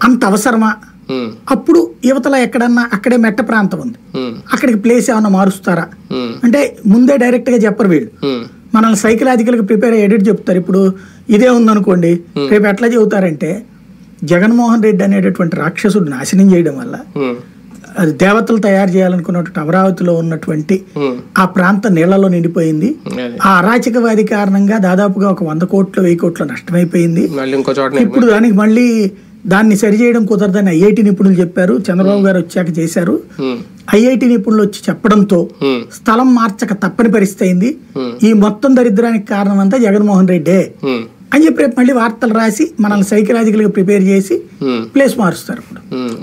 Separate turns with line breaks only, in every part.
అంత అవసరమా? అప్పుడు యువతల ఎక్కడన్నా అక్కడే మెట్ట ప్రాంతం ఉంది, అక్కడికి ప్లేస్ ఏమన్నా మారుస్తారా అంటే ముందే డైరెక్ట్ గా చెప్పరు వీళ్ళు. మనల్ని సైకలాజికల్ గా ప్రిపేర్ ఎడిట్ చెప్తారు. ఇప్పుడు ఇదే ఉందనుకోండి, రేపు ఎట్లా చెబుతారంటే జగన్మోహన్ రెడ్డి అనేటటువంటి రాక్షసుడు నాశనం చేయడం వల్ల అది దేవతలు తయారు చేయాలనుకున్నటువంటి అమరావతిలో ఉన్నటువంటి ఆ ప్రాంతం నీళ్లలో నిండిపోయింది. ఆ అరాచకవాది కారణంగా దాదాపుగా ఒక 100 కోట్లు 1000 కోట్లు నష్టమైపోయింది. ఇప్పుడు దానికి మళ్ళీ దాన్ని సరిచేయడం కుదరదని ఐఐటి నిపుణులు చెప్పారు. చంద్రబాబు గారు వచ్చాక చేశారు. ఐఐటి నిపుణులు వచ్చి చెప్పడంతో స్థలం మార్చక తప్పని పరిస్థితి అయింది. ఈ మొత్తం దరిద్రానికి కారణం అంతా జగన్మోహన్ రెడ్డే అని చెప్పి రేపు మళ్ళీ వార్తలు రాసి మనల్ని సైకలాజికల్ గా ప్రిపేర్ చేసి ప్లేస్ మారుస్తారు.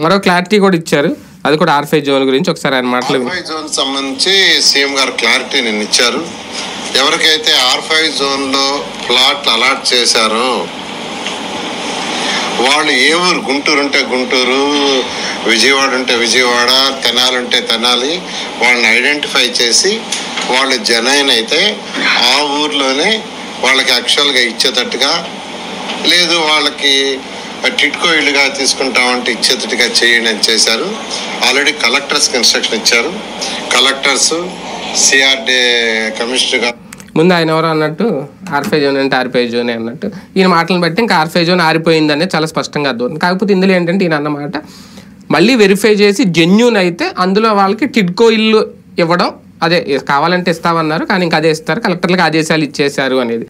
మరో క్లారిటీ కూడా ఇచ్చారు, అది కూడా R5 జోన్ గురించి ఒకసారి ఆయన మాటలు.
R5 జోన్ సంబంధించి సీఎం గారు క్లారిటీ నిన్న ఇచ్చారు. ఎవరికైతే R5 జోన్ లో ప్లాట్లు అలాట్ చేశారో వాళ్ళు ఏ ఊరు, గుంటూరు ఉంటే గుంటూరు, విజయవాడ ఉంటే విజయవాడ, తెనాలి ఉంటే తెనాలి, వాళ్ళని ఐడెంటిఫై చేసి వాళ్ళు జనైన్ అయితే ఆ ఊర్లోనే వాళ్ళకి యాక్చువల్గా ఇచ్చేటట్టుగా, లేదు వాళ్ళకి టిట్కో ఇల్లుగా తీసుకుంటామంటే ఇచ్చేటట్టుగా చేయండి అని చేశారు. ఆల్రెడీ కలెక్టర్స్కి ఇన్స్ట్రక్షన్ ఇచ్చారు. కలెక్టర్స్ సిఆర్డే కమిషనర్గా
ముందు ఆయన ఎవరో అన్నట్టు R5 జోన్ అంటే R5 జోనే అన్నట్టు, ఈయన మాటలను బట్టి ఇంకా R5 జోన్ ఆరిపోయిందనే చాలా స్పష్టంగా అర్థమవుతుంది. కాకపోతే ఇందులో ఏంటంటే ఈయన అన్నమాట మళ్ళీ వెరిఫై చేసి జెన్యూన్ అయితే అందులో వాళ్ళకి టిడ్కో ఇల్లు ఇవ్వడం, అదే కావాలంటే ఇస్తామన్నారు కానీ ఇంకా అదే ఇస్తారు, కలెక్టర్లకు ఆదేశాలు ఇచ్చేశారు అనేది.